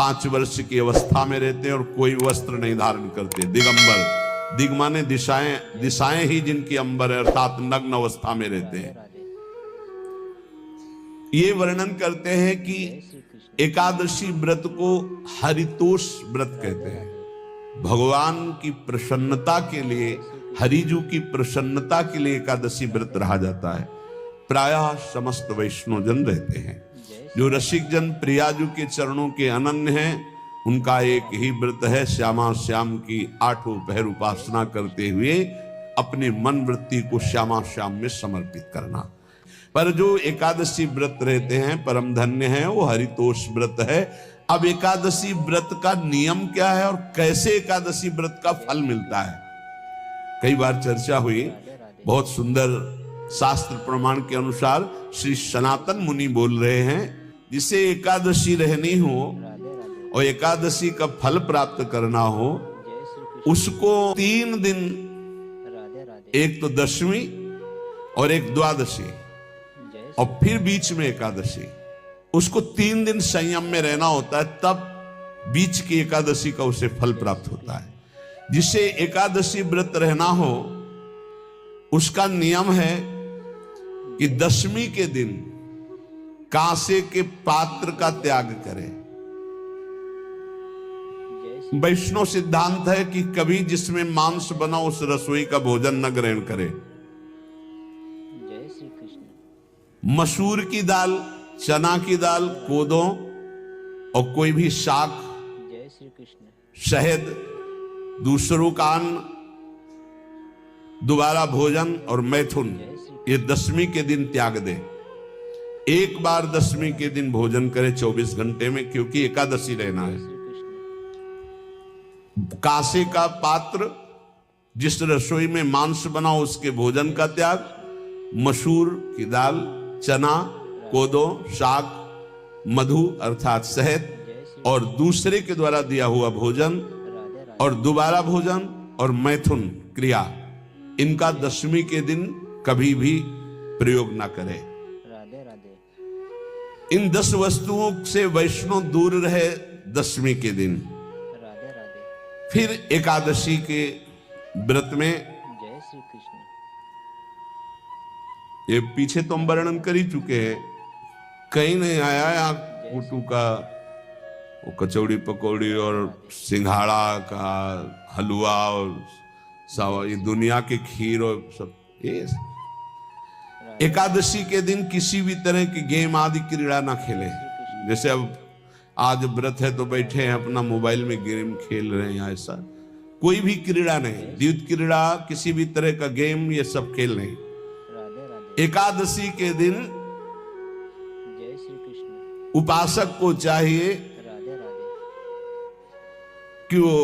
5 वर्ष की अवस्था में रहते हैं और कोई वस्त्र नहीं धारण करते, दिगंबर। दिग माने दिशाएं, दिशाएं ही जिनकी अंबर है, अर्थात नग्न अवस्था में रहते हैं। ये वर्णन करते हैं कि एकादशी व्रत को हरितोष व्रत कहते हैं। भगवान की प्रसन्नता के लिए, हरिजू की प्रसन्नता के लिए एकादशी व्रत रहा जाता है। प्रायः समस्त वैष्णव जन रहते हैं। जो रसिक जन प्रियाजू के चरणों के अनन्य हैं, उनका एक ही व्रत है, श्यामा श्याम की 8 पहर उपासना करते हुए अपने मन वृत्ति को श्यामा श्याम में समर्पित करना। पर जो एकादशी व्रत रहते हैं परम धन्य हैं, वो हरितोष व्रत है। अब एकादशी व्रत का नियम क्या है और कैसे एकादशी व्रत का फल मिलता है, कई बार चर्चा हुई। बहुत सुंदर शास्त्र प्रमाण के अनुसार श्री सनातन मुनि बोल रहे हैं, जिसे एकादशी रहनी हो और एकादशी का फल प्राप्त करना हो, उसको 3 दिन, एक तो दशमी और एक द्वादशी और फिर बीच में एकादशी, उसको 3 दिन संयम में रहना होता है, तब बीच की एकादशी का उसे फल प्राप्त होता है। जिसे एकादशी व्रत रहना हो, उसका नियम है कि दशमी के दिन कांसे के पात्र का त्याग करें। वैष्णव सिद्धांत है कि कभी जिसमें मांस बना उस रसोई का भोजन न ग्रहण करे। मसूर की दाल, चना की दाल, कोदों और कोई भी शाक, शहद, दूसरों का अन्न, दोबारा भोजन और मैथुन, ये दशमी के दिन त्याग दे। एक बार दशमी के दिन भोजन करे 24 घंटे में, क्योंकि एकादशी रहना है। कांसे का पात्र, जिस रसोई में मांस बना उसके भोजन का त्याग, मसूर की दाल, चना, कोदो, शाक, मधु अर्थात शहद और दूसरे के द्वारा दिया हुआ भोजन और दोबारा भोजन और मैथुन क्रिया, इनका दशमी के दिन कभी भी प्रयोग ना करें। इन 10 वस्तुओं से वैष्णव दूर रहे दशमी के दिन। फिर एकादशी के व्रत में, ये पीछे तो हम वर्णन कर ही चुके हैं, कहीं नहीं आया यहाँ कुटू का वो कचौड़ी पकौड़ी और सिंघाड़ा का हलवा और ये दुनिया के खीर और सब। ये एकादशी के दिन किसी भी तरह की गेम आदि क्रीड़ा ना खेले। जैसे अब आज व्रत है तो बैठे हैं अपना मोबाइल में गेम खेल रहे हैं, ऐसा कोई भी क्रीड़ा नहीं, द्यूत क्रीड़ा, किसी भी तरह का गेम, ये सब खेल नहीं। एकादशी के दिन उपासक को चाहिए कि वो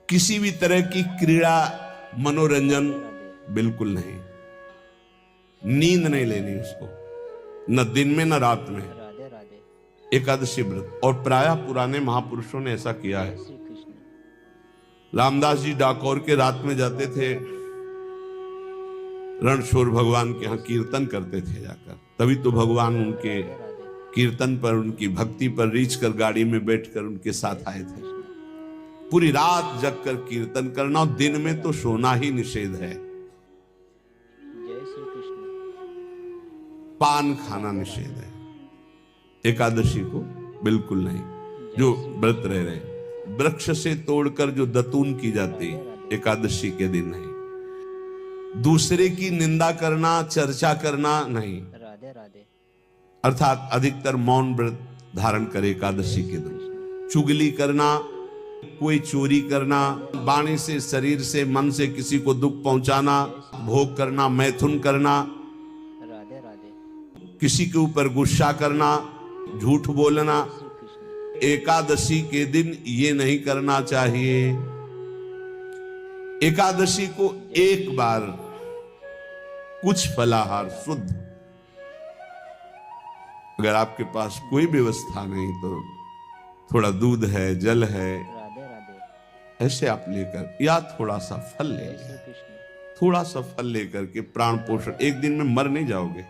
किसी भी तरह की क्रीड़ा, मनोरंजन बिल्कुल नहीं, नींद नहीं लेनी उसको, न दिन में न रात में। एकादशी व्रत, और प्रायः पुराने महापुरुषों ने ऐसा किया है। रामदास जी डाकोर के रात में जाते थे, रणछोड़ भगवान के यहाँ कीर्तन करते थे जाकर, तभी तो भगवान उनके कीर्तन पर, उनकी भक्ति पर रीझ कर गाड़ी में बैठकर उनके साथ आए थे। पूरी रात जगकर कीर्तन करना, और दिन में तो सोना ही निषेध है। पान खाना निषेध है, एकादशी को बिल्कुल नहीं। जो व्रत रह रहे, वृक्ष से तोड़कर जो दतून की जाती है एकादशी के दिन नहीं। दूसरे की निंदा करना, चर्चा करना नहीं, अर्थात अधिकतर मौन व्रत धारण करे एकादशी के दिन। चुगली करना, कोई चोरी करना, वाणी से, शरीर से, मन से किसी को दुख पहुंचाना, भोग करना, मैथुन करना, किसी के ऊपर गुस्सा करना, झूठ बोलना, एकादशी के दिन ये नहीं करना चाहिए। एकादशी को एक बार कुछ फलाहार शुद्ध, अगर आपके पास कोई व्यवस्था नहीं तो थोड़ा दूध है, जल है, ऐसे आप लेकर, या थोड़ा सा फल ले लें, थोड़ा सा फल लेकर के प्राण पोषण, एक दिन में मर नहीं जाओगे।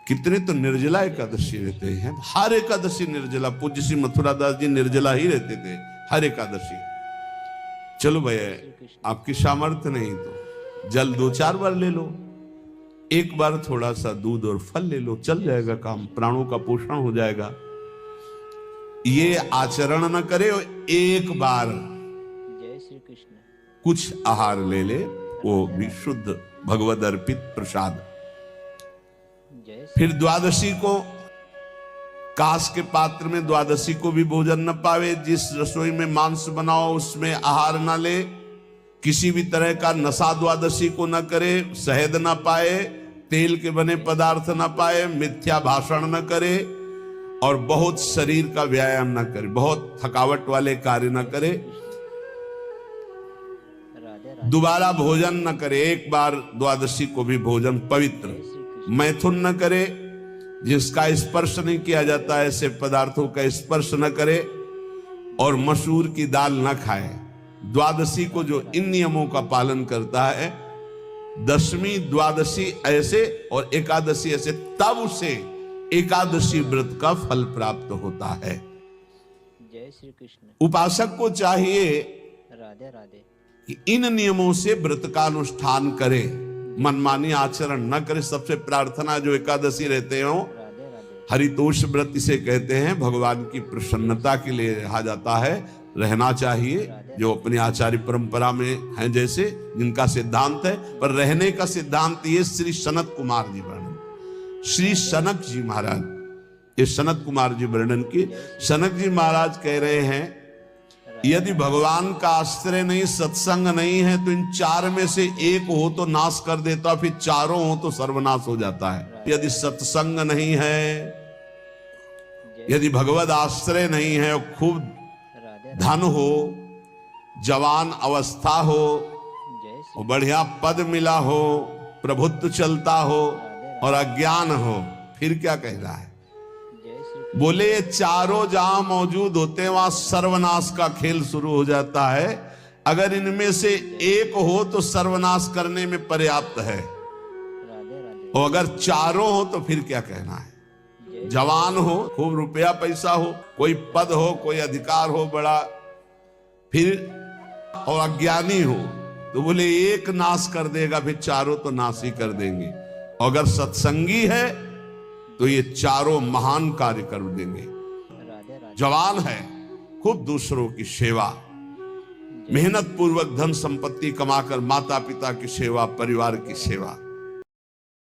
कितने तो निर्जला एकादशी रहते हैं, हर एकादशी निर्जला। पूज्य श्री मथुरा दास जी निर्जला ही रहते थे हर एकादशी। चलो भैया आपकी सामर्थ्य नहीं तो जल 2-4 बार ले लो, एक बार थोड़ा सा दूध और फल ले लो, चल जाएगा काम, प्राणों का पोषण हो जाएगा। ये आचरण न करे और एक बार जय श्री कृष्ण कुछ आहार ले ले, वो भी शुद्ध भगवद अर्पित प्रसाद। फिर द्वादशी को कांस के पात्र में द्वादशी को भी भोजन न पावे। जिस रसोई में मांस बनाओ उसमें आहार न ले, किसी भी तरह का नशा द्वादशी को न करे, शहद न पाए, तेल के बने पदार्थ न पाए, मिथ्या भाषण न करे और बहुत शरीर का व्यायाम न करे, बहुत थकावट वाले कार्य न करे, दोबारा भोजन न करे। एक बार द्वादशी को भी भोजन पवित्र, मैथुन न करे, जिसका स्पर्श नहीं किया जाता है ऐसे पदार्थों का स्पर्श न करे, और मसूर की दाल न खाए। द्वादशी को जो इन नियमों का पालन करता है, दशमी द्वादशी ऐसे और एकादशी ऐसे, तब उसे एकादशी व्रत का फल प्राप्त होता है। जय श्री कृष्ण। उपासक को चाहिए राधे राधे कि इन नियमों से व्रत का अनुष्ठान करे, मनमानी आचरण न करे। सबसे प्रार्थना जो एकादशी रहते हो, राधे राधे हरितोष व्रत इसे कहते हैं, भगवान की प्रसन्नता के लिए रहा जाता है, रहना चाहिए। जो अपनी आचार्य परंपरा में है, जैसे जिनका सिद्धांत है, पर रहने का सिद्धांत ये श्री सनत कुमार जी वर्णन, श्री सनक जी महाराज, ये सनत कुमार जी वर्णन की। सनक जी महाराज कह रहे हैं, यदि भगवान का आश्रय नहीं, सत्संग नहीं है, तो इन 4 में से एक हो तो नाश कर देता, फिर चारों हो तो सर्वनाश हो जाता है। यदि सत्संग नहीं है, यदि भगवद आश्रय नहीं है, और खूब धन हो, जवान अवस्था हो, और बढ़िया पद मिला हो, प्रभुत्व चलता हो और अज्ञान हो, फिर क्या कह रहा है? बोले ये चारों जहां मौजूद होते हैं वहां सर्वनाश का खेल शुरू हो जाता है। अगर इनमें से एक हो तो सर्वनाश करने में पर्याप्त है, और अगर चारों हो तो फिर क्या कहना है? जवान हो, खूब रुपया पैसा हो, कोई पद हो, कोई अधिकार हो बड़ा, फिर और अज्ञानी हो, तो बोले एक नाश कर देगा, फिर चारों तो नाश ही कर देंगे। और अगर सत्संगी है तो ये चारों महान कार्य कर देंगे। जवान है, खूब दूसरों की सेवा, मेहनत पूर्वक धन संपत्ति कमाकर माता पिता की सेवा, परिवार की सेवा,